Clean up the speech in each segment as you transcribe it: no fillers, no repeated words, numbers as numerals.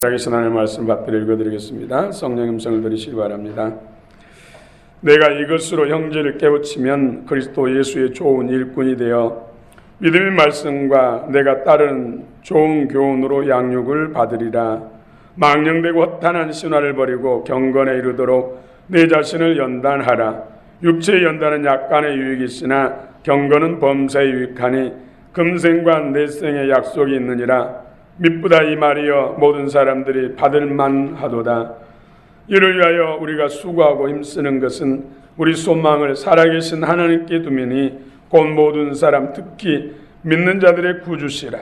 살아계신 하나님의 말씀 받들어 읽어드리겠습니다. 성령 음성을 들으시기 바랍니다. 내가 이것으로 형제를 깨우치면 그리스도 예수의 좋은 일꾼이 되어 믿음의 말씀과 내가 따르는 좋은 교훈으로 양육을 받으리라. 망령되고 허탄한 신화를 버리고 경건에 이르도록 내 자신을 연단하라. 육체의 연단은 약간의 유익이 있으나 경건은 범사에 유익하니 금생과 내생의 약속이 있느니라. 미쁘다 이 말이여 모든 사람들이 받을만 하도다. 이를 위하여 우리가 수고하고 힘쓰는 것은 우리 소망을 살아계신 하나님께 두미니 곧 모든 사람 특히 믿는 자들의 구주시라.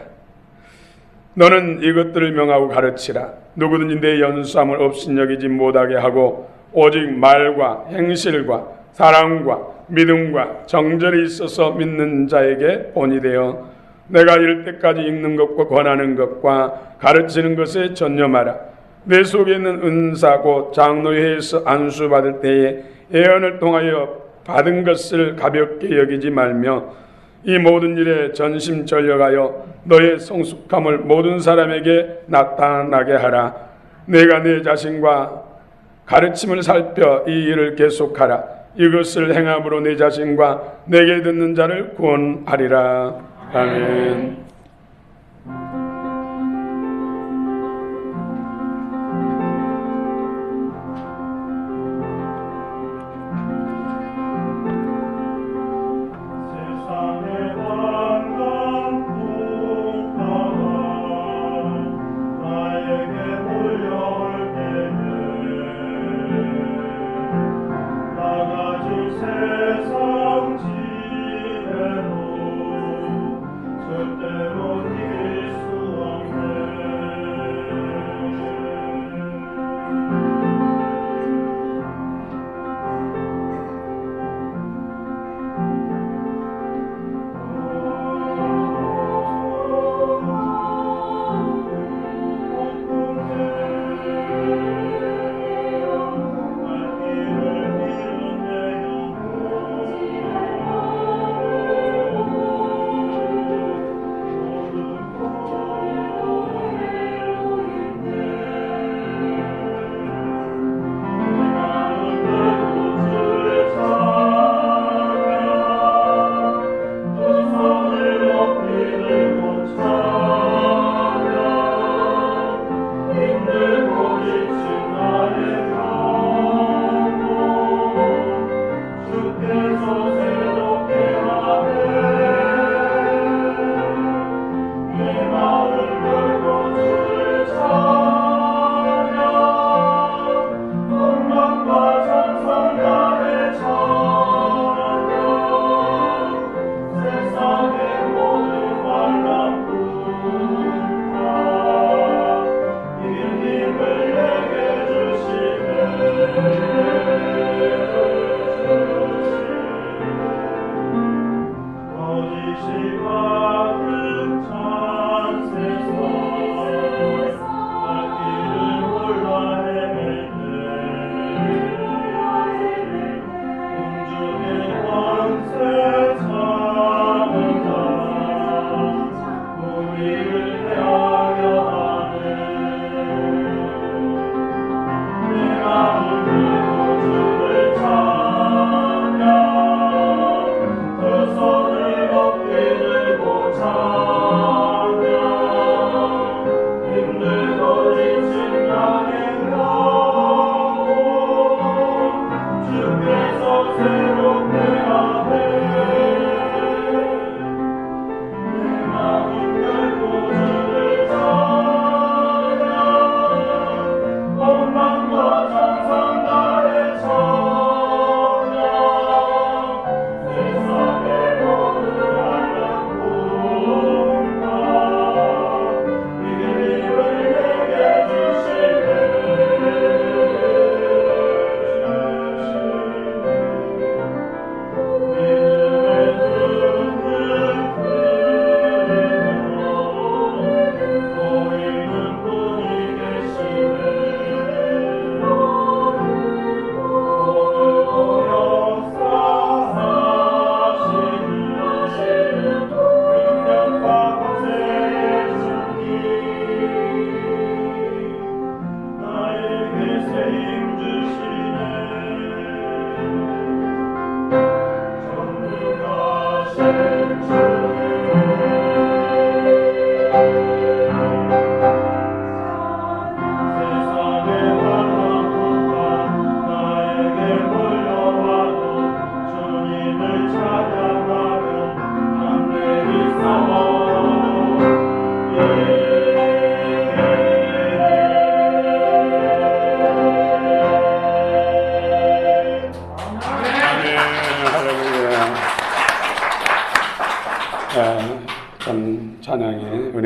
너는 이것들을 명하고 가르치라. 누구든지 내 연수함을 업신여기지 못하게 하고 오직 말과 행실과 사랑과 믿음과 정절이 있어서 믿는 자에게 본이 되어 내가 이를 때까지 읽는 것과 권하는 것과 가르치는 것에 전념하라. 내 속에 있는 은사고 장로회에서 안수받을 때에 예언을 통하여 받은 것을 가볍게 여기지 말며 이 모든 일에 전심전력하여 너의 성숙함을 모든 사람에게 나타나게 하라. 내가 내 자신과 가르침을 살펴 이 일을 계속하라. 이것을 행함으로 내 자신과 내게 듣는 자를 구원하리라. 아멘. 세상 지혜로 절대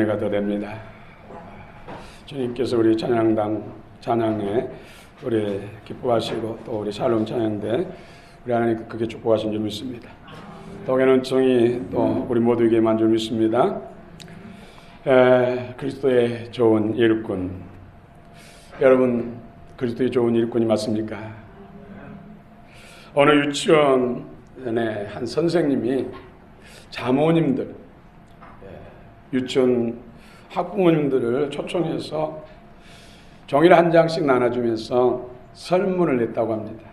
은혜가 더 됩니다. 주님께서 우리 찬양당 찬양에 우리 기뻐하시고 또 우리 샬롬 찬양대 우리 하나님 크게 축복하신 줄 믿습니다. 동해는 정이 또 우리 모두에게만 줄 믿습니다. 그리스도의 좋은 일꾼, 여러분 그리스도의 좋은 일꾼이 맞습니까? 어느 유치원의 한 선생님이 자모님들, 유치원 학부모님들을 초청해서 종이를 한 장씩 나눠주면서 설문을 냈다고 합니다.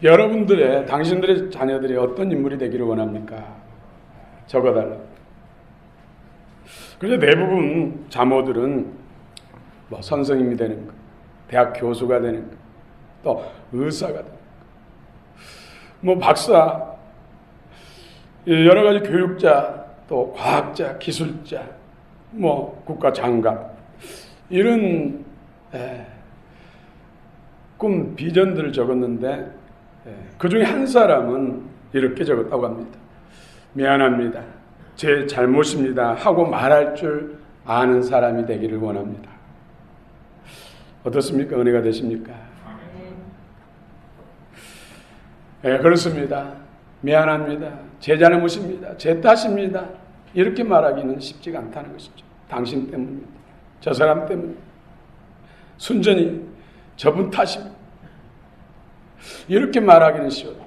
여러분들의, 당신들의 자녀들이 어떤 인물이 되기를 원합니까? 적어달라고. 그래서 대부분 자모들은 뭐 선생님이 되는 것, 대학 교수가 되는 것, 또 의사가 되는 것, 뭐 박사, 여러 가지 교육자, 또 과학자, 기술자, 뭐 국가 장관, 이런 꿈, 비전들을 적었는데 그 중에 한 사람은 이렇게 적었다고 합니다. 미안합니다. 제 잘못입니다 하고 말할 줄 아는 사람이 되기를 원합니다. 어떻습니까? 은혜가 되십니까? 그렇습니다. 미안합니다. 제 잘못입니다. 제 탓입니다. 이렇게 말하기는 쉽지가 않다는 것이죠. 당신 때문입니다. 저 사람 때문입니다. 순전히 저분 탓입니다. 이렇게 말하기는 쉬워요.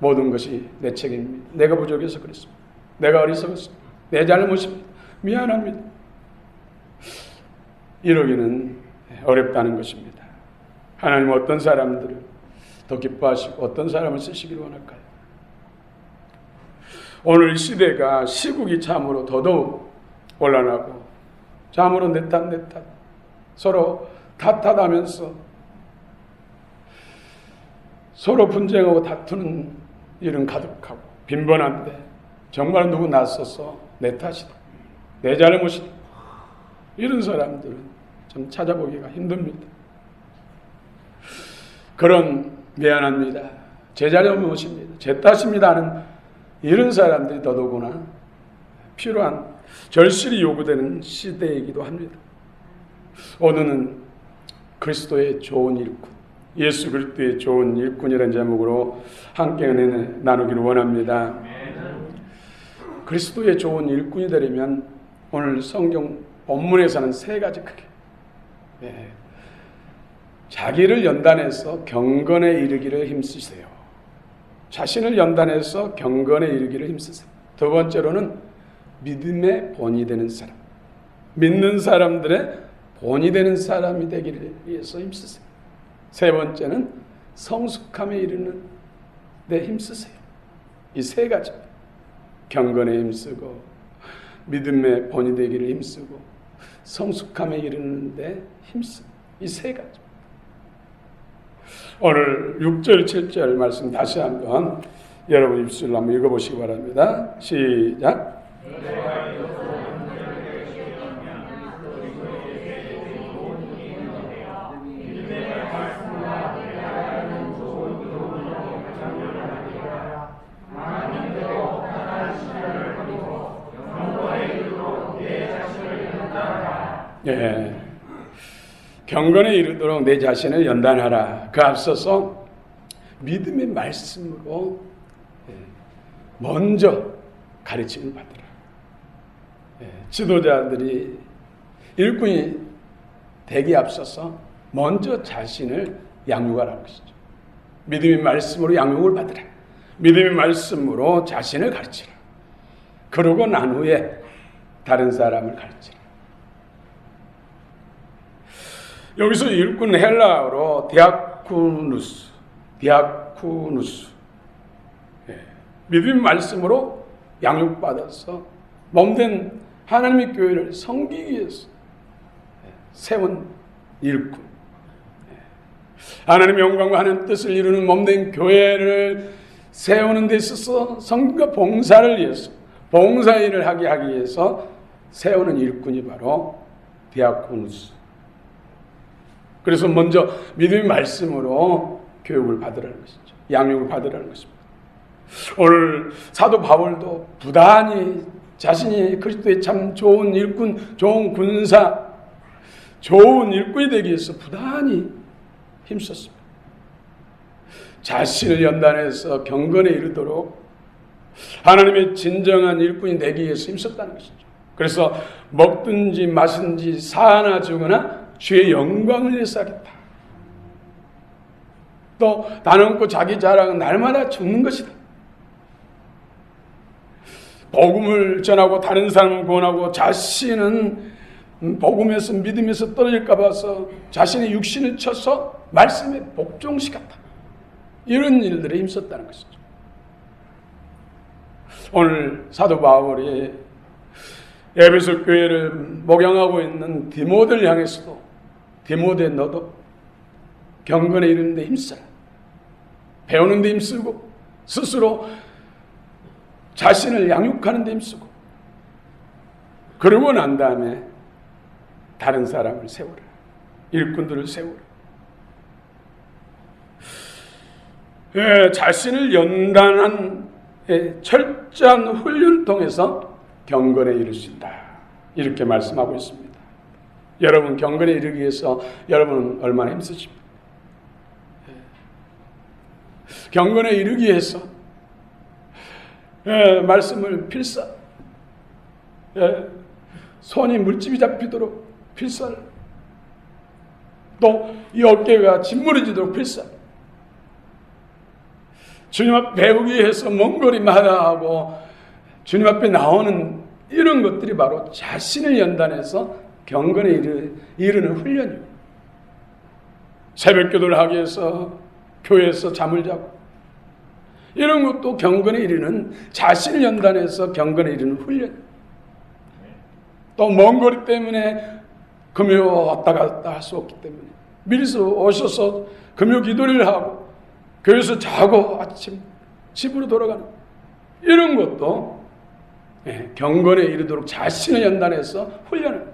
모든 것이 내 책임입니다. 내가 부족해서 그랬습니다. 내가 어리석었습니다. 내 잘못입니다. 미안합니다. 이러기는 어렵다는 것입니다. 하나님은 어떤 사람들을 더 기뻐하시고 어떤 사람을 쓰시기를 원할까요? 오늘 시대가 시국이 참으로 더더욱 혼란하고 참으로 내 탓 서로 탓하면서 서로 분쟁하고 다투는 일은 가득하고 빈번한데 정말 누구 낯서서 내 탓이다, 내 잘못이다, 이런 사람들은 좀 찾아보기가 힘듭니다. 그런 미안합니다, 제 잘못입니다, 제 탓입니다 하는 이런 사람들이 더더구나 필요한, 절실히 요구되는 시대이기도 합니다. 오늘은 그리스도의 좋은 일꾼, 예수 그리스도의 좋은 일꾼이라는 제목으로 함께 은혜 나누기를 원합니다. 그리스도의 좋은 일꾼이 되려면 오늘 성경 본문에서는 세 가지 크게, 자기를 연단해서 경건에 이르기를 힘쓰세요. 자신을 연단해서 경건에 이르기를 힘쓰세요. 두 번째로는 믿음의 본이 되는 사람, 믿는 사람들의 본이 되는 사람이 되기를 위해서 힘쓰세요. 세 번째는 성숙함에 이르는 데 힘쓰세요. 이 세 가지, 경건에 힘쓰고 믿음의 본이 되기를 힘쓰고 성숙함에 이르는 데 힘쓰고, 이 세 가지. 오늘 6절 7절 말씀 다시 한번 여러분 입술로 한번 읽어보시기 바랍니다. 시작. 경건에 이르도록 내 자신을 연단하라. 그 앞서서 믿음의 말씀으로 먼저 가르침을 받으라. 지도자들이, 일꾼이 되기에 앞서서 먼저 자신을 양육하라는 것이죠. 믿음의 말씀으로 양육을 받으라. 믿음의 말씀으로 자신을 가르치라. 그러고 난 후에 다른 사람을 가르치라. 여기서 일꾼 헬라어로 디아쿠누스. 믿음의 말씀으로 양육받아서 몸된 하나님의 교회를 섬기기 위해서 세운 일꾼. 하나님의 영광과 하나님의 뜻을 이루는 몸된 교회를 세우는 데 있어서 성과 봉사를 위해서, 봉사일을 하게 하기 위해서 세우는 일꾼이 바로 디아코누스. 그래서 먼저 믿음의 말씀으로 교육을 받으라는 것이죠. 양육을 받으라는 것입니다. 오늘 사도 바울도 부단히 자신이 그리스도의 참 좋은 일꾼, 좋은 군사, 좋은 일꾼이 되기 위해서 부단히 힘썼습니다. 자신을 연단해서 경건에 이르도록 하나님의 진정한 일꾼이 되기 위해서 힘썼다는 것이죠. 그래서 먹든지 마시든지 사나 죽으나 주의 영광을 위해서 하겠다. 또 단언코 자기 자랑은 날마다 죽는 것이다. 복음을 전하고 다른 사람을 구원하고 자신은 복음에서 믿음에서 떨어질까 봐서 자신의 육신을 쳐서 말씀에 복종시켰다. 이런 일들에 힘썼다는 것이죠. 오늘 사도 바울이 에베소 교회를 목양하고 있는 디모데를 향해서도 디모데 너도 경건에 이르는 데 힘써라. 배우는 데 힘쓰고 스스로 자신을 양육하는 데 힘쓰고 그러고 난 다음에 다른 사람을 세우라. 일꾼들을 세우라. 자신을 연단한 철저한 훈련을 통해서 경건에 이를 수 있다. 이렇게 말씀하고 있습니다. 여러분 경건에 이르기 위해서 여러분은 얼마나 힘쓰십니까? 경건에 이르기 위해서 말씀을 필사, 손이 물집이 잡히도록 필사를, 또 이 어깨가 짓무르지도록 필사, 주님 앞에 배우기 위해서 먼 거리 마다하고 주님 앞에 나오는 이런 것들이 바로 자신을 연단해서 경건에 이르는 훈련이에요. 새벽 기도를 하기 위해서 교회에서 잠을 자고 이런 것도 경건에 이르는 자신을 연단해서 경건에 이르는 훈련. 또 먼 거리 때문에 금요 왔다 갔다 할 수 없기 때문에 미리서 오셔서 금요 기도를 하고 교회에서 자고 아침 집으로 돌아가는 이런 것도 경건에 이르도록 자신을 연단해서 훈련을.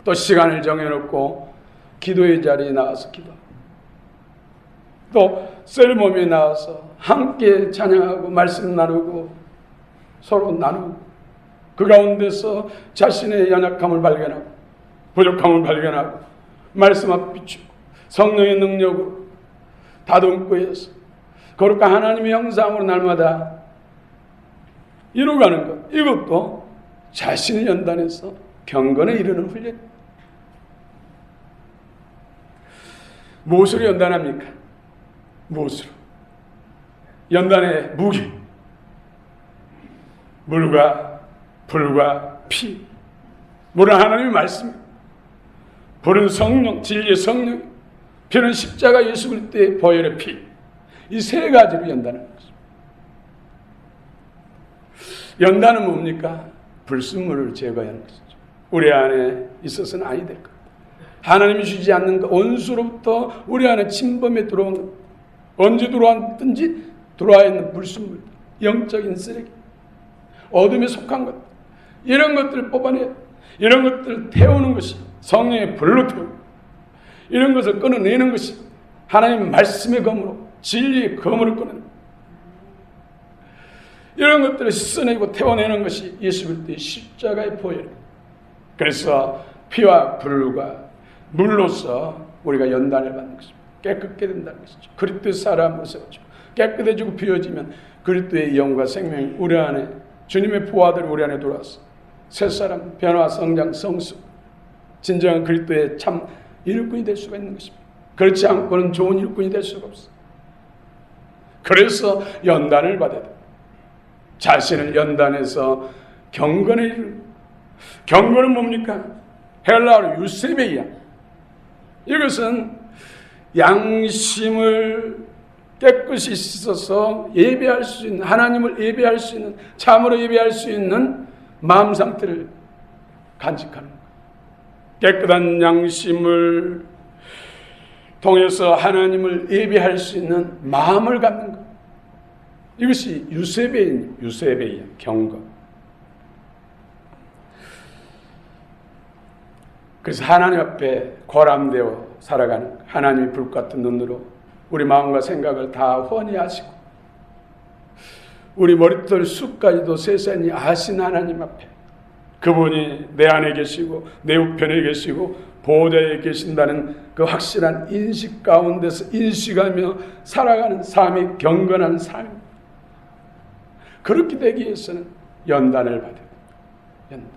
또 시간을 정해놓고 기도의 자리에 나가서 기도하고 또 셀모임에 나와서 함께 찬양하고 말씀 나누고 서로 나누고 그 가운데서 자신의 연약함을 발견하고 부족함을 발견하고 말씀 앞 비추고 성령의 능력으로 다듬고 해서 거룩한 하나님의 형상으로 날마다 이루어가는 것, 이것도 자신을 연단해서 경건에 이르는 훈련. 무엇으로 연단합니까? 무엇으로? 연단의 무기, 물과 불과 피. 물은 하나님의 말씀, 불은 성령, 진리의 성령, 피는 십자가 예수 그리스도의 보혈의 피. 이 세 가지로 연단하는 것입니다. 연단은 뭡니까? 불순물을 제거하는 것이죠. 우리 안에 있어서는 아니 될 것. 하나님이 주지 않는 것, 원수로부터 우리 안에 침범에 들어온 것, 언제 들어왔든지 들어와 있는 불순물, 영적인 쓰레기, 어둠에 속한 것, 이런 것들을 뽑아내, 이런 것들을 태우는 것이 성령의 불로 태우고, 이런 것을 끊어내는 것이 하나님의 말씀의 검으로, 진리의 검으로 끊어내는 것. 이런 것들을 씻어내고 태워내는 것이 예수 그리스도의 십자가의 보혈. 그래서 피와 불과 물로서 우리가 연단을 받는 것입니다. 깨끗게 된다는 것이죠. 그리스도의 사람으로 세워지고 깨끗해지고 비워지면 그리스도의 영과 생명이 우리 안에, 주님의 부하들이 우리 안에 들어와서 새 사람, 변화, 성장, 성수, 진정한 그리스도의 참 일꾼이 될 수가 있는 것입니다. 그렇지 않고는 좋은 일꾼이 될 수가 없어요. 그래서 연단을 받아야 됩니다. 자신을 연단해서 경건에 이르는, 경건은 뭡니까? 헬라어로 유세베이야. 이것은 양심을 깨끗이 씻어서 예배할 수 있는, 하나님을 예배할 수 있는, 참으로 예배할 수 있는 마음 상태를 간직하는 것. 깨끗한 양심을 통해서 하나님을 예배할 수 있는 마음을 갖는 것. 이것이 유세베이야, 경건. 그래서 하나님 앞에 고람되어 살아가는, 하나님의 불같은 눈으로 우리 마음과 생각을 다 훤히 아시고 우리 머리털 숱까지도 세세히 아신 하나님 앞에 그분이 내 안에 계시고 내 우편에 계시고 보호자에 계신다는 그 확실한 인식 가운데서 인식하며 살아가는 삶이 경건한 삶. 그렇게 되기 위해서는 연단을 받아야 됩니다. 연단.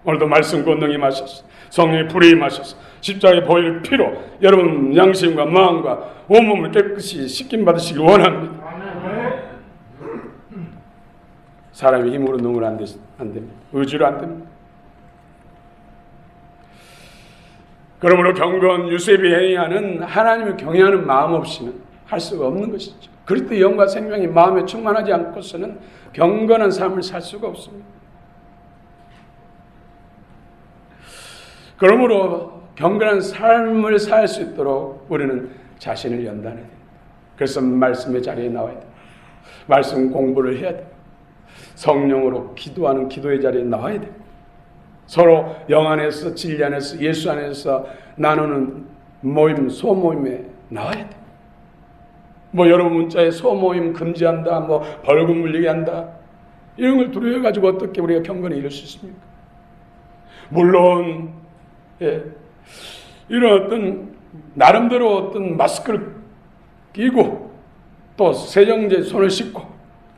오늘도 말씀 권능이 마셔서 성령의 불이 임하셔서 십자가에 보일 피로 여러분 양심과 마음과 온몸을 깨끗이 씻김 받으시기 원합니다. 사람이 힘으로 능을 안 됩니다. 의지로 안 됩니다. 그러므로 경건 유세비 행위하는 하나님을 경외하는 마음 없이는 할 수가 없는 것이죠. 그리스도의 영과 생명이 마음에 충만하지 않고서는 경건한 삶을 살 수가 없습니다. 그러므로 경건한 삶을 살 수 있도록 우리는 자신을 연단해야 됩니다. 그래서 말씀의 자리에 나와야 됩니다. 말씀 공부를 해야 됩니다. 성령으로 기도하는 기도의 자리에 나와야 됩니다. 서로 영 안에서 진리 안에서 예수 안에서 나누는 모임 소모임에 나와야 됩니다. 뭐 여러분 문자에 소모임 금지한다, 뭐 벌금 물리게 한다, 이런 걸 두려워가지고 어떻게 우리가 경건에 이룰 수 있습니까? 물론 이런 어떤 나름대로 어떤 마스크를 끼고 또 세정제 손을 씻고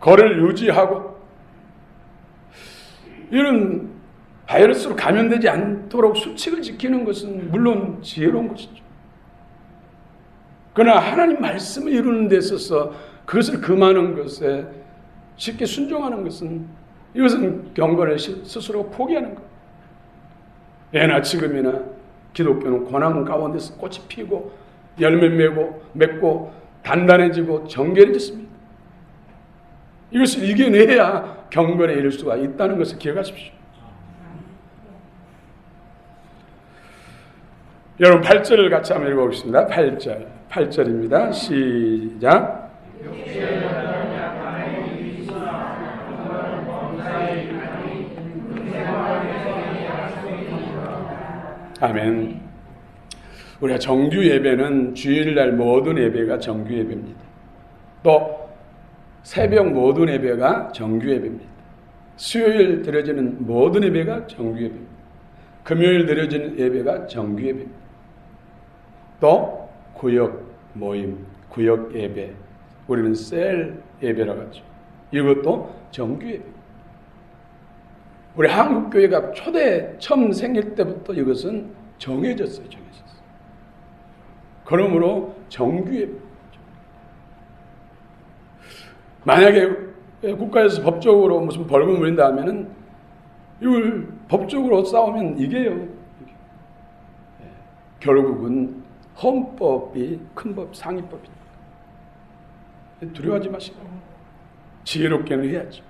거리를 유지하고 이런 바이러스로 감염되지 않도록 수칙을 지키는 것은 물론 지혜로운 것이죠. 그러나 하나님 말씀을 이루는 데 있어서 그것을 금하는 것에 쉽게 순종하는 것은 이것은 경건을 스스로 포기하는 것. 예나 지금이나 기독교는 고난 가운데서 꽃이 피고 열매 맺고 단단해지고 정결해졌습니다. 이것을 이겨내야 경건에 이를 수가 있다는 것을 기억하십시오. 여러분 8절을 같이 한번 읽어보겠습니다. 8절입니다. 시작. 아멘. 우리가 정규 예배는 주일날 모든 예배가 정규 예배입니다. 또 새벽 모든 예배가 정규 예배입니다. 수요일 드려지는 모든 예배가 정규 예배입니다. 금요일 드려지는 예배가 정규 예배입니다. 또 구역 모임, 구역 예배, 우리는 셀 예배라고 하죠. 이것도 정규 예배. 우리 한국교회가 처음 생길 때부터 이것은 정해졌어요. 그러므로 정규 예배. 만약에 국가에서 법적으로 무슨 벌금 물린다 하면은 이걸 법적으로 싸우면 이게요. 결국은 헌법이 큰 법, 상위법입니다. 두려워하지 마시고 지혜롭게는 해야죠.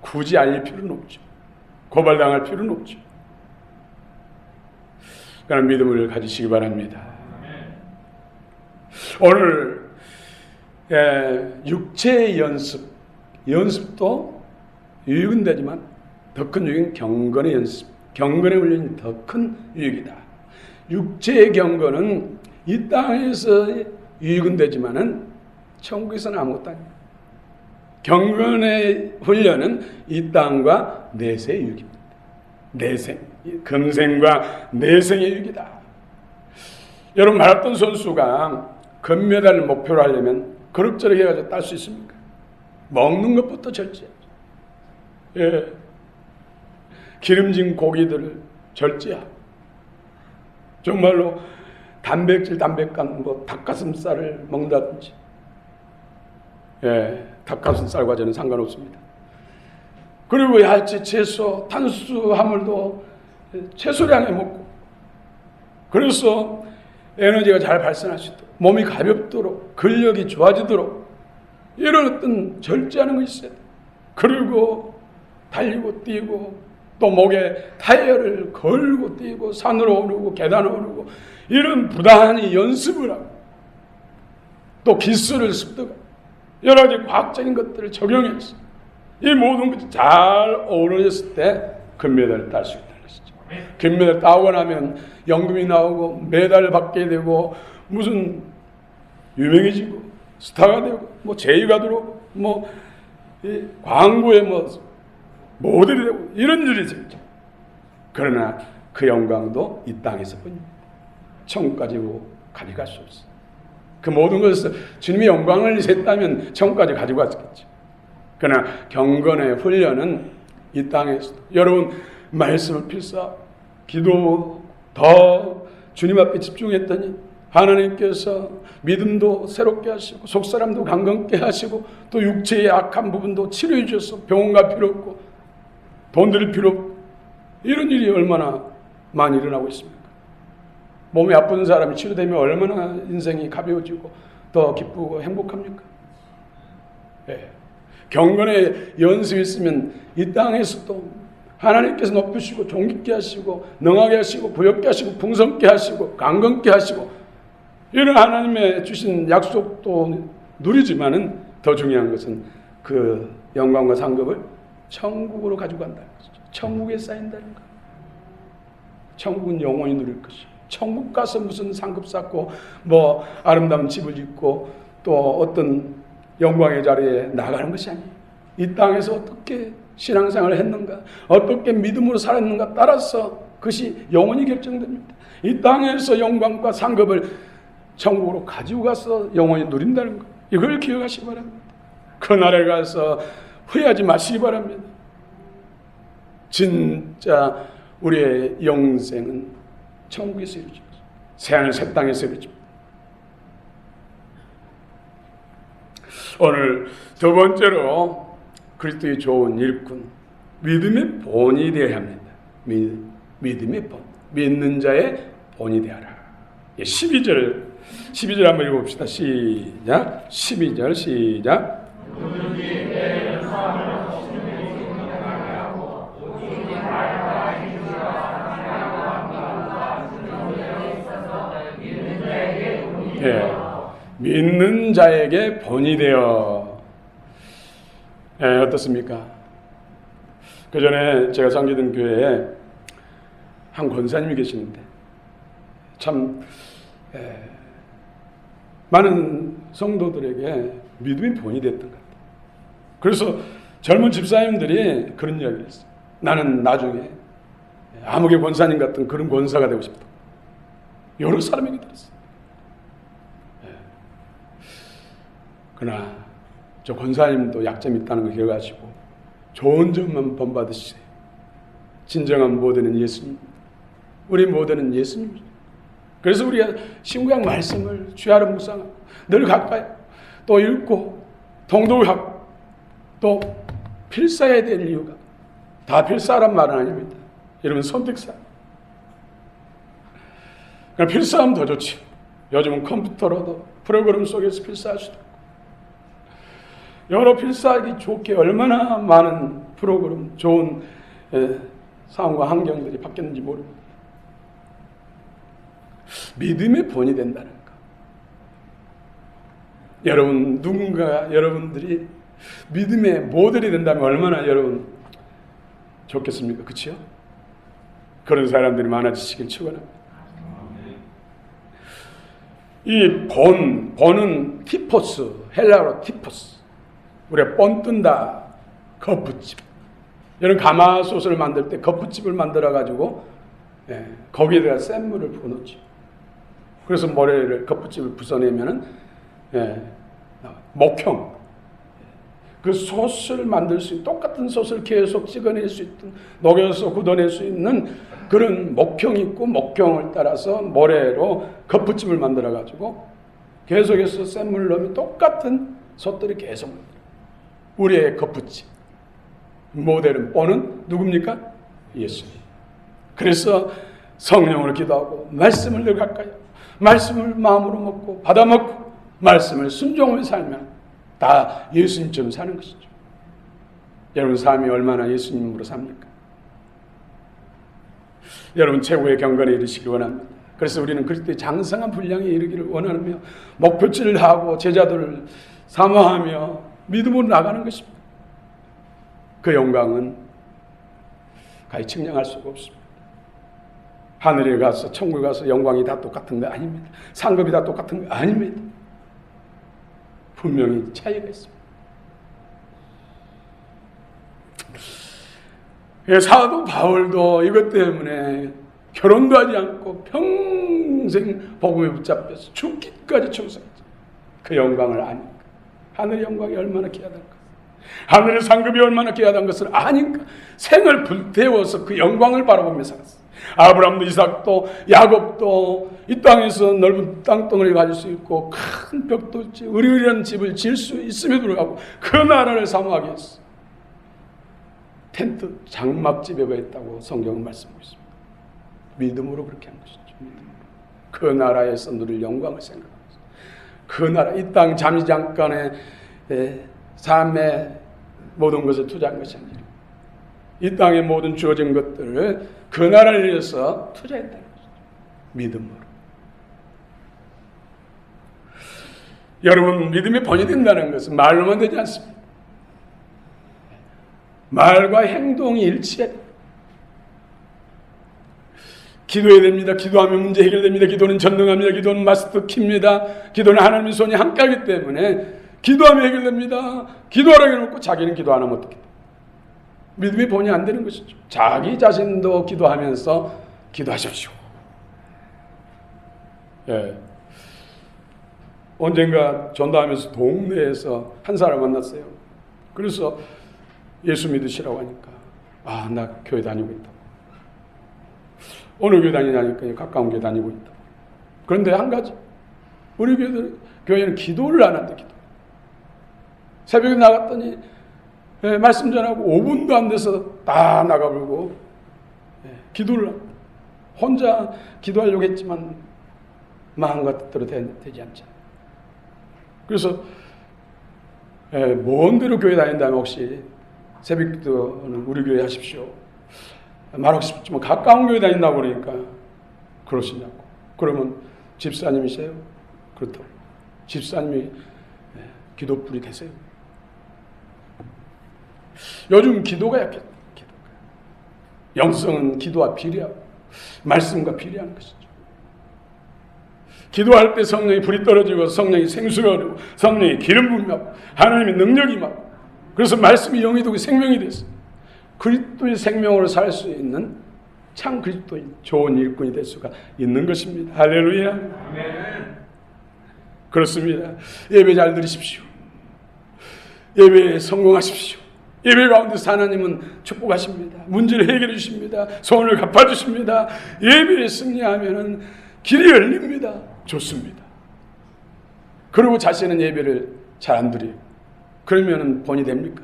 굳이 알릴 필요는 없죠. 고발당할 필요는 없죠. 그런 믿음을 가지시기 바랍니다. 오늘 육체의 연습도 유익은 되지만 더 큰 유익은 경건의 연습, 경건의 훈련이 더 큰 유익이다. 육체의 경건은 이 땅에서 유익은 되지만은 천국에서는 아무것도 아닙니다. 경건의 훈련은 이 땅과 내세의 유익입니다. 내생, 금생과 내생의 유익이다. 여러분 마라톤 선수가 금메달을 목표로 하려면 그럭저럭 해가지고 딸 수 있습니까? 먹는 것부터 절제해야죠. 기름진 고기들을 절제하고 정말로 담백한 뭐 닭가슴살을 먹는다든지 닭가슴살과 저는 상관없습니다. 그리고 야채, 채소, 탄수화물도 최소량에 먹고 그래서 에너지가 잘 발산할 수 있도록 몸이 가볍도록 근력이 좋아지도록 이런 어떤 절제하는 것이 있어야 돼요. 그리고 달리고 뛰고 또 목에 타이어를 걸고 뛰고 산으로 오르고 계단을 오르고 이런 부단히 연습을 하고 또 기술을 습득하고 여러 가지 과학적인 것들을 적용해서 이 모든 것이 잘 어우러졌을 때 금메달을 딸 수 있다는 것이죠. 금메달 따고 나면 연금이 나오고 메달을 받게 되고 무슨 유명해지고 스타가 되고 뭐 제의가 들어오고 뭐 이 광고의 모델이 되고 이런 일이 있죠. 그러나 그 영광도 이 땅에서뿐입니다. 천국까지 가져갈 수 없어요. 그 모든 것을 주님의 영광을 했다면 천국까지 가지고 갔겠죠. 그러나 경건의 훈련은 이 땅에서도 여러분 말씀을 필사 기도 더 주님 앞에 집중했더니 하나님께서 믿음도 새롭게 하시고 속사람도 강건케 하시고 또 육체의 악한 부분도 치료해 주셔서 병원 갈 필요 없고 돈 들일 필요 없고 이런 일이 얼마나 많이 일어나고 있습니까? 몸이 아픈 사람이 치료되면 얼마나 인생이 가벼워지고 더 기쁘고 행복합니까? 네. 경건의 연습이 있으면 이 땅에서도 하나님께서 높이시고 존귀케 하시고 능하게 하시고 부엽게 하시고 풍성케 하시고 강건케 하시고 이런 하나님의 주신 약속도 누리지만은 더 중요한 것은 그 영광과 상급을 천국으로 가지고 간다는 거죠. 천국에 쌓인다는 거. 천국은 영원히 누릴 것이요. 천국 가서 무슨 상급 쌓고 아름다운 집을 짓고 또 어떤 영광의 자리에 나가는 것이 아니에요. 이 땅에서 어떻게 신앙생활을 했는가, 어떻게 믿음으로 살았는가 따라서 그것이 영원히 결정됩니다. 이 땅에서 영광과 상급을 천국으로 가지고 가서 영원히 누린다는 것, 이걸 기억하시기 바랍니다. 그날에 가서 후회하지 마시기 바랍니다. 진짜 우리의 영생은 천국에서 이루어집니다. 새하늘 새 땅에서 이루어집니다. 오늘 두 번째로 그리스도의 좋은 일꾼, 믿음의 본이 되어야 합니다. 믿음의 본, 믿는 자의 본이 되어라. 12절 한번 읽어봅시다. 시작. 12절 시작. 예, 믿는 자에게 본이 되어. 예, 어떻습니까? 그 전에 제가 상기된 교회에 한 권사님이 계시는데 참 많은 성도들에게 믿음이 본이 됐던 것 같아요. 그래서 젊은 집사님들이 그런 이야기를 했어요. 나는 나중에 아무개 권사님 같은 그런 권사가 되고 싶다. 여러 사람에게 들었어요. 그러나 저 권사님도 약점이 있다는 걸 기억하시고 좋은 점만 본받으시세요. 진정한 모델은 예수님. 우리 모델은 예수님. 그래서 우리가 신구약 말씀을 주야로 묵상하고 늘 가까이 또 읽고 통독하고 또 필사해야 될 이유가 다 필사란 말은 아닙니다. 여러분 선택사. 그러니까 필사하면 더 좋지. 요즘은 컴퓨터로도 프로그램 속에서 필사할 수도 있고 여러 필사하기 좋게 얼마나 많은 프로그램 좋은 상황과 환경들이 바뀌었는지 모릅니다. 믿음의 본이 된다는 것. 여러분 누군가 여러분들이 믿음의 모델이 된다면 얼마나 여러분 좋겠습니까? 그렇죠? 그런 사람들이 많아지시길 축원합니다. 이 본은 티포스, 헬라어로 티포스. 우리가 뻔 뜬다, 거푸집. 이런 가마솥을 만들 때 거푸집을 만들어 가지고 거기에다가 센 물을 부어놓죠. 그래서 모래를 거푸집을 부숴내면은 목형. 그 솥을 만들 수 있는 똑같은 솥을 계속 찍어낼 수 있던 녹여서 굳어낼 수 있는 그런 목형이 있고 목형을 따라서 모래로 거푸집을 만들어 가지고 계속해서 센 물을 넣으면 똑같은 솥들이 계속 만들어요. 우리의 거푸집 모델은 뽀는 누굽니까? 예수님. 그래서 성령으로 기도하고 말씀을 늘 가까이 말씀을 마음으로 먹고 받아 먹고 말씀을 순종하며 살면 다 예수님처럼 사는 것이죠. 여러분 삶이 얼마나 예수님으로 삽니까? 여러분 최고의 경건에 이르시길 원합니다. 그래서 우리는 그리스도의 장성한 분량에 이르기를 원하며 목표치를 하고 제자들을 사모하며 믿음으로 나가는 것입니다. 그 영광은 가히 측량할 수가 없습니다. 하늘에 가서 천국에 가서 영광이 다 똑같은 거 아닙니다. 상급이 다 똑같은 거 아닙니다. 분명히 차이가 있습니다. 사도 바울도 이것 때문에 결혼도 하지 않고 평생 복음에 붙잡혀서 죽기까지 충성했죠. 그 영광을 아니까. 하늘의 영광이 얼마나 귀하다는 것, 하늘의 상급이 얼마나 귀하다는 것을 아니까 생을 불태워서 그 영광을 바라보며 살았어요. 아브라함도 이삭도 야곱도 이 땅에서 넓은 땅덩어리를 가질 수 있고 큰 벽도 있지 으리으리한 집을 지을 수 있음에도 불구하고 그 나라를 사모하게 했어. 텐트 장막집에 있다고 성경은 말씀하고 있습니다. 믿음으로 그렇게 한 것이죠. 믿음으로. 그 나라에서 누릴 영광을 생각하면서 그 나라 이 땅 잠시 잠깐의 삶의 모든 것을 투자한 것이 아니라 이 땅의 모든 주어진 것들을 그 나라를 위해서 투자했다는 것이죠. 믿음으로. 여러분, 믿음이 번이 된다는 것은 말로만 되지 않습니다. 말과 행동이 일치해야 됩니다. 기도해야 됩니다. 기도하면 문제 해결됩니다. 기도는 전능합니다. 기도는 마스터 키입니다. 기도는 하나님의 손이 함께하기 때문에 기도하면 해결됩니다. 기도하라고 해놓고 자기는 기도 안 하면 어떻게 돼요? 믿음이 번이 안 되는 것이죠. 자기 자신도 기도하면서 기도하십시오. 예. 언젠가 전도하면서 동네에서 한 사람 만났어요. 그래서 예수 믿으시라고 하니까 나 교회 다니고 있다. 어느 교회 다니냐니까 가까운 교회 다니고 있다. 그런데 한 가지, 우리 교회는 기도를 안 한다. 기도. 새벽에 나갔더니 말씀 전하고 5분도 안 돼서 다 나가버리고 기도를 합니다. 혼자 기도하려고 했지만 마음과 뜻대로 되지 않잖아요. 그래서 먼 데로 교회 다닌다면 혹시 새벽 기도는 우리 교회 하십시오. 말하고 싶지만 가까운 교회 다닌다고 그러니까 그러시냐고. 그러면 집사님이세요? 그렇다고. 집사님이 기도불이 되세요. 요즘 기도가 약해요. 영성은 기도와 비례하고 말씀과 비례하는 것이죠. 기도할 때 성령이 불이 떨어지고 성령이 생수가 흐르고 성령이 기름 부음하고 하나님의 능력이 임하고 그래서 말씀이 영이 되고 생명이 됐어요. 그리스도의 생명으로 살 수 있는 참 그리스도인 좋은 일꾼이 될 수가 있는 것입니다. 할렐루야. 아멘. 그렇습니다. 예배 잘 드리십시오. 예배에 성공하십시오. 예배 가운데서 하나님은 축복하십니다. 문제를 해결해 주십니다. 소원을 갚아주십니다. 예배에 승리하면 길이 열립니다. 좋습니다. 그리고 자신은 예배를 잘 안 드려요. 그러면 본이 됩니까?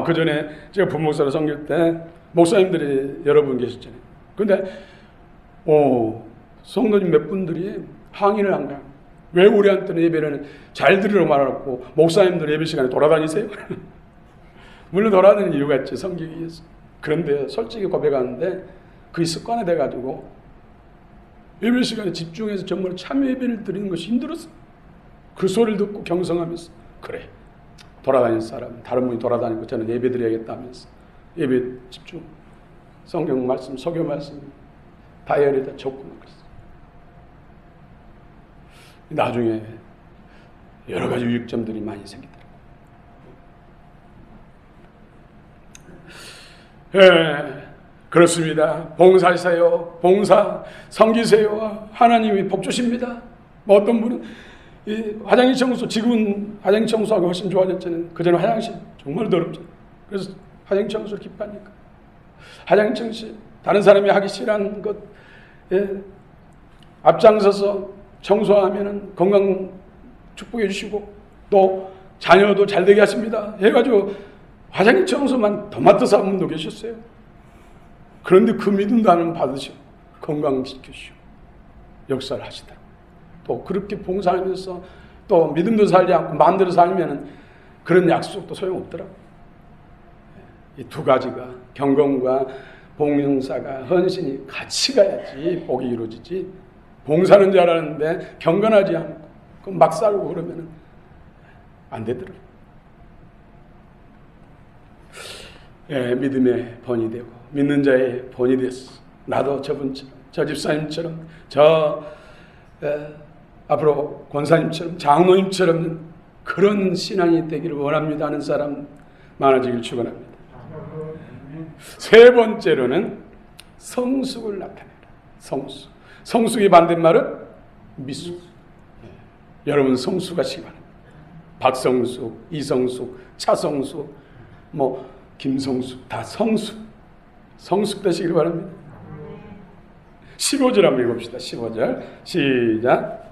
그 전에 제가 부목사로 섬길 때 목사님들이 여러 분 계셨잖아요. 근데 성도님 몇 분들이 항의를 한 거야. 왜 우리한테는 예배를 잘 드리라고 말하고 목사님들 예배 시간에 돌아다니세요? 물론 돌아다니는 이유가 있지, 섬기기 위해서. 그런데 솔직히 고백하는데 그게 습관이 돼가지고 예배 시간에 집중해서 정말 참 예배를 드리는 것이 힘들었어. 그 소리를 듣고 경성하면서 그래, 돌아다닐 사람, 다른 분이 돌아다니고 저는 예배 드려야겠다 하면서 예배 집중, 성경 말씀, 설교 말씀 다이어리에다 적고 막 그랬어. 나중에 여러 가지 유익점들이 많이 생기더라고요. 그렇습니다. 봉사하세요. 봉사, 섬기세요. 하나님이 복 주십니다. 어떤 분은 이 화장실 청소, 지금은 화장실 청소하기 훨씬 좋아졌잖아요. 그전에 화장실 정말 더럽잖아요. 그래서 화장실 청소를 기뻐하니까. 화장실 청소, 다른 사람이 하기 싫어하는 것, 앞장서서 청소하면 건강 축복해 주시고 또 자녀도 잘 되게 하십니다. 해가지고 화장실 청소만 더 맡아서 한 분도 계셨어요. 그런데 그 믿음도 하나님 받으시고 건강시키시고 역사를 하시더라고요. 또 그렇게 봉사하면서 또 믿음도 살지 않고 마음대로 살면 그런 약속도 소용없더라고요. 이 두 가지가 경건과 봉사가 헌신이 같이 가야지 복이 이루어지지. 봉사는 잘하는데 경건하지 않고 그럼 막 살고 그러면 안 되더라고요. 믿음의 본이 되고 믿는 자의 본이 됐어. 나도 저분처럼, 저 집사님처럼, 앞으로 권사님처럼, 장로님처럼 그런 신앙이 되기를 원합니다 하는 사람 많아지길 축원합니다. 세 번째로는 성숙을 나타내라. 성숙. 성숙의 반대말은 미숙. 여러분 성숙하시기 바랍니다. 박성숙, 이성숙, 차성숙, 김성숙 다 성숙. 성숙 되시길 바랍니다. 15절 한번 읽읍시다. 15절 시작.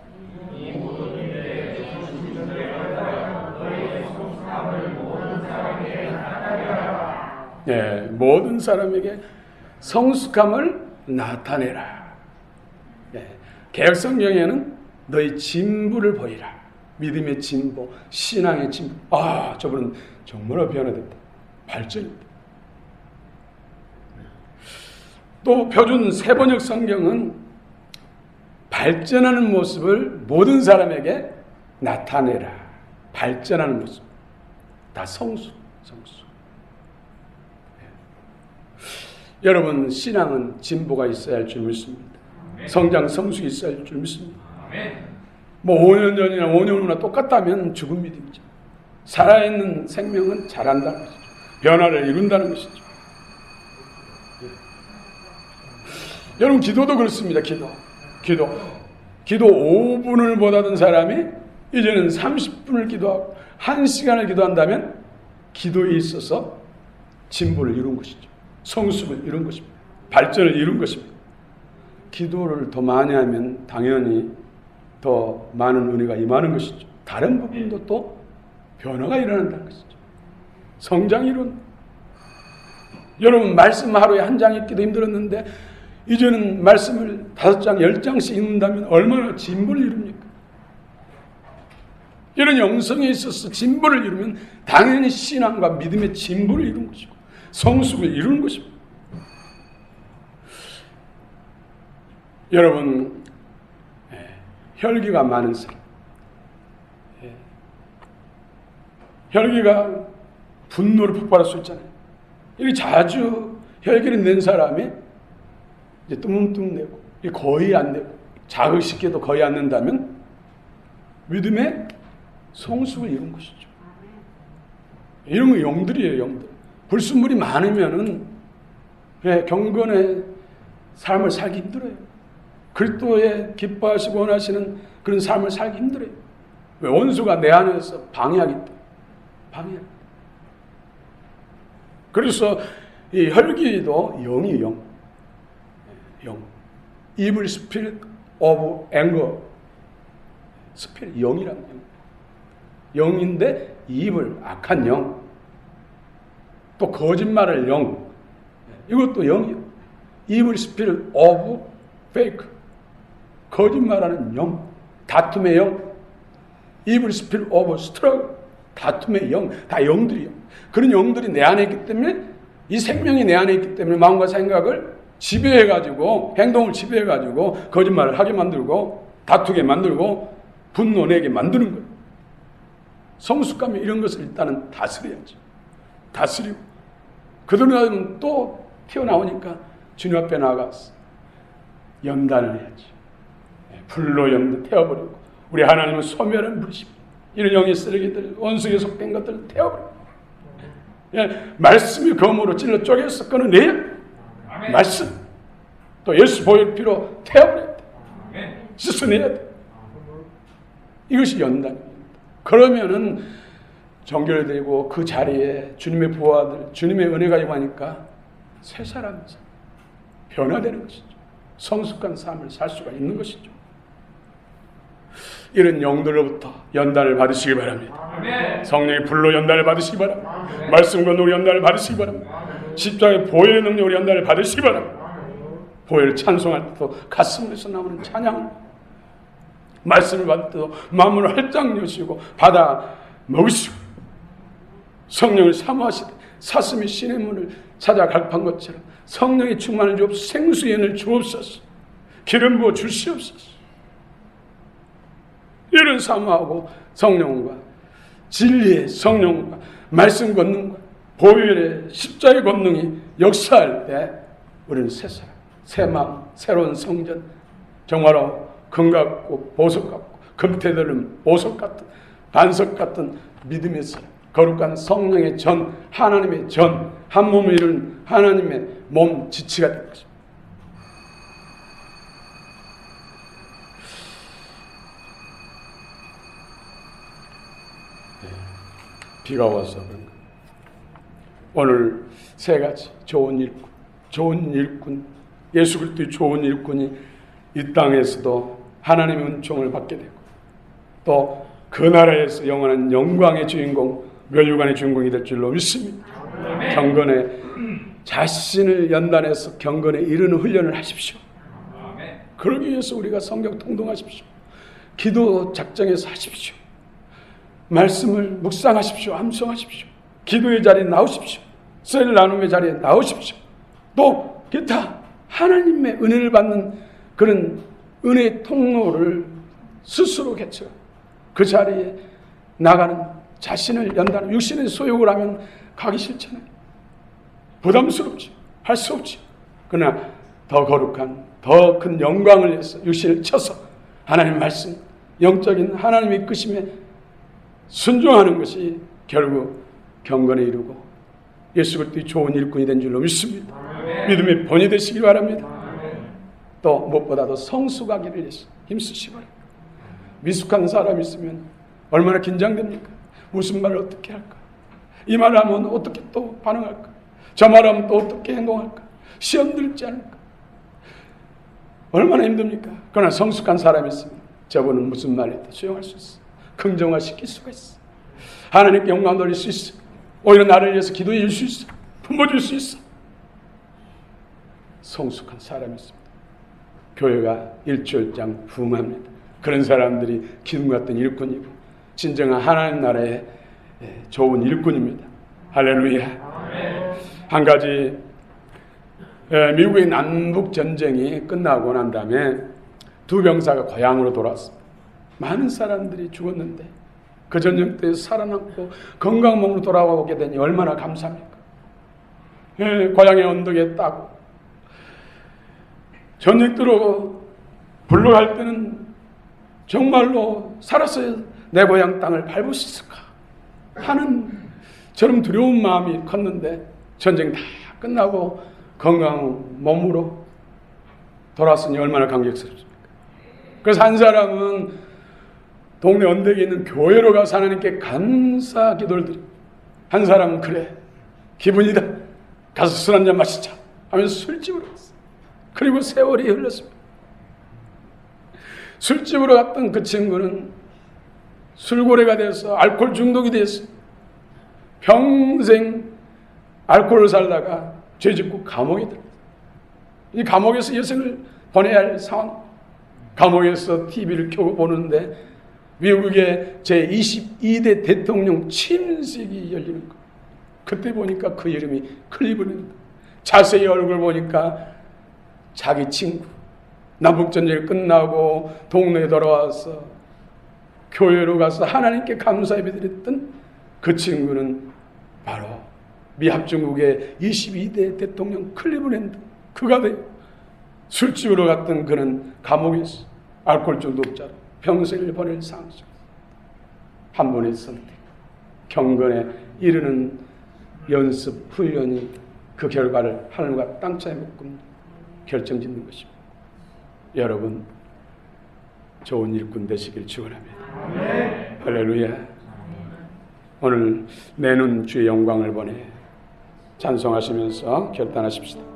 모든 사람에게 성숙함을 나타내라. 개혁성경에는 너희 진보를 보이라. 믿음의 진보, 신앙의 진보. 저분은 정말 변화됐다. 발전했다. 또 표준 세번역 성경은 발전하는 모습을 모든 사람에게 나타내라. 발전하는 모습. 다 성숙. 여러분 신앙은 진보가 있어야 할 줄 믿습니다. 성장 성숙이 있어야 할 줄 믿습니다. 5년 전이나 5년 후나 똑같다면 죽은 믿음이죠. 살아있는 생명은 자란다는 것이죠. 변화를 이룬다는 것이죠. 여러분 기도도 그렇습니다. 기도 5분을 못 하던 사람이 이제는 30분을 기도하고 1시간을 기도한다면 기도에 있어서 진보를 이룬 것이죠. 성숙을 이룬 것입니다. 발전을 이룬 것입니다. 기도를 더 많이 하면 당연히 더 많은 은혜가 임하는 것이죠. 다른 부분도 또 변화가 일어난다는 것이죠. 성장이 이룬. 여러분 말씀 하루에 한 장 읽기도 힘들었는데 이제는 말씀을 5장, 10장씩 읽는다면 얼마나 진보를 이룹니까? 이런 영성에 있어서 진보를 이루면 당연히 신앙과 믿음의 진보를 이룬 것이고 성숙을 이루는 것입니다. 여러분 혈기가 많은 사람, 혈기가 분노를 폭발할 수 있잖아요. 이렇게 자주 혈기를 낸 사람이 이제 뚜문뚜문 내고 거의 안 내고 자극시켜도 거의 안 낸다면 믿음의 성숙을 이룬 것이죠. 이런 거 영들이에요. 영들. 불순물이 많으면은 경건의 삶을 살기 힘들어요. 그리스도에 기뻐하시고 원하시는 그런 삶을 살기 힘들어요. 왜? 원수가 내 안에서 방해하기 때문에. 방해. 그래서 이 혈기도 영이 영. Evil spirit of anger. 스피릿 영이란 영인데 evil 악한 영. 또 거짓말을 영. 이것도 영이요. Evil spirit of fake. 거짓말하는 영. 다툼의 영. Evil spirit of struggle. 다툼의 영. 다 영들이요. 그런 영들이 내 안에 있기 때문에 이 생명이 내 안에 있기 때문에 마음과 생각을 지배해가지고 행동을 지배해가지고 거짓말을 하게 만들고 다투게 만들고 분노 내게 만드는 거예요. 성숙감이 이런 것을 일단은 다스려야죠. 다스리고 그들은 또 튀어나오니까 주님 앞에 나가서 연단을 해야지. 불로 연단 태워버리고 우리 하나님은 소멸한 분이십니다. 이런 영의 쓰레기들 원수에 속된 것들을 태워버리고 말씀이 검으로 찔러 쪼개서 끊어내야 말씀 또 예수 보혈 피로 태워버려야 돼. 씻어내야 돼. 이것이 연단입니다. 그러면은 정결되고 그 자리에 주님의 부하들 주님의 은혜가 임하니까 새 사람에서 변화되는 것이죠. 성숙한 삶을 살 수가 있는 것이죠. 이런 영들로부터 연단을 받으시기 바랍니다. 성령의 불로 연단을 받으시기 바랍니다. 말씀과 능력으로 연단을 받으시기 바랍니다. 십자가의 보혈의 능력으로 연단을 받으시기 바랍니다. 보혈을 찬송할 때도 가슴에서 나오는 찬양, 말씀을 받을 때도 마음을 활짝 여시고 받아 먹으시고 성령을 사모하시되 사슴이 신의 문을 찾아 갈판 것처럼 성령의 충만을 주옵소서. 생수연을 주옵소서. 기름 부어 주시옵소서. 이런 사모하고 성령과 진리의 성령과 말씀 권능과 보혈의 십자의 권능이 역사할 때 우리는 새 사람, 새 마음, 새로운 성전, 정말로 금 같고 보석 같고 금태들은 보석 같은 반석 같은 믿음의 사람, 거룩한 성령의 전, 하나님의 전, 한 몸을 이룬 하나님의 몸 지체가 될 것입니다. 비가 와서 그런가. 오늘 세 가지 좋은 일꾼, 예수 그리스도의 좋은 일꾼이 이 땅에서도 하나님의 은총을 받게 되고 또 그 나라에서 영원한 영광의 주인공, 멸류관의 주인공이 될 줄로 믿습니다. 경건에 자신을 연단해서 경건에 이르는 훈련을 하십시오. 그러기 위해서 우리가 성경 통독하십시오. 기도 작정해서 하십시오. 말씀을 묵상하십시오. 암송하십시오. 기도의 자리에 나오십시오. 썰 나눔의 자리에 나오십시오. 또 기타 하나님의 은혜를 받는 그런 은혜의 통로를 스스로 개척 그 자리에 나가는 자신을 연다는 육신의 소욕을 하면 가기 싫잖아요. 부담스럽지. 할 수 없지. 그러나 더 거룩한 더 큰 영광을 위해서 육신을 쳐서 하나님 말씀 영적인 하나님의 이끄심에 순종하는 것이 결국 경건에 이르고 예수 그리스도의 좋은 일꾼이 된 줄로 믿습니다. 믿음의 본이 되시길 바랍니다. 또 무엇보다도 성숙하기를 위해서 힘쓰시기 바랍니다. 미숙한 사람이 있으면 얼마나 긴장됩니까? 무슨 말을 어떻게 할까? 이 말을 하면 어떻게 또 반응할까? 저 말하면 또 어떻게 행동할까? 시험 들지 않을까? 얼마나 힘듭니까? 그러나 성숙한 사람이 있으면 저분은 무슨 말을 수용할 수 있어. 긍정화시킬 수가 있어. 하나님께 영광 돌릴 수 있어. 오히려 나를 위해서 기도해 줄 수 있어. 품어줄 수 있어. 성숙한 사람이 있습니다. 교회가 일주일장 부흥합니다. 그런 사람들이 기둥 같은 일꾼이고 진정한 하나님 나라의 좋은 일꾼입니다. 할렐루야. 한 가지 미국의 남북전쟁이 끝나고 난 다음에 두 병사가 고향으로 돌아왔습니다. 많은 사람들이 죽었는데 그 전쟁 때 살아남고 건강한 몸으로 돌아오게 되니 얼마나 감사합니까? 고향의 언덕에 따고 전쟁 들어오고 불러갈 때는 정말로 살았어야 내 고향 땅을 밟을 수 있을까 하는 저런 두려운 마음이 컸는데 전쟁 다 끝나고 건강한 몸으로 돌아왔으니 얼마나 감격스럽습니까? 그래서 한 사람은 동네 언덕에 있는 교회로 가서 하나님께 감사 기도를 드리고 한 사람은 그래 기분이다 가서 술 한잔 마시자 하면서 술집으로 갔어요. 그리고 세월이 흘렀습니다. 술집으로 갔던 그 친구는 술고래가 돼서 알코올 중독이 됐어요. 평생 알코올을 살다가 죄짓고 감옥에 들어갔어요. 이 감옥에서 여생을 보내야 할 상황. 감옥에서 TV를 켜고 보는데 미국의 제22대 대통령 취임식이 열리는 거. 그때 보니까 그 이름이 클리브랜드. 자세히 얼굴 보니까 자기 친구. 남북전쟁이 끝나고 동네에 돌아와서 교회로 가서 하나님께 감사 예배드렸던 그 친구는 바로 미합중국의 22대 대통령 클리브랜드. 그가 돼요. 술집으로 갔던 그는 감옥에서 알코올 중독자로 평생을 보낼 상황 속에서 한 번의 선택, 경건에 이르는 연습, 훈련이 그 결과를 하늘과 땅 차이 묶음 결정짓는 것입니다. 여러분 좋은 일꾼 되시길 축원합니다. 할렐루야. 오늘 내는 주의 영광을 보내 찬송하시면서 결단하십시다.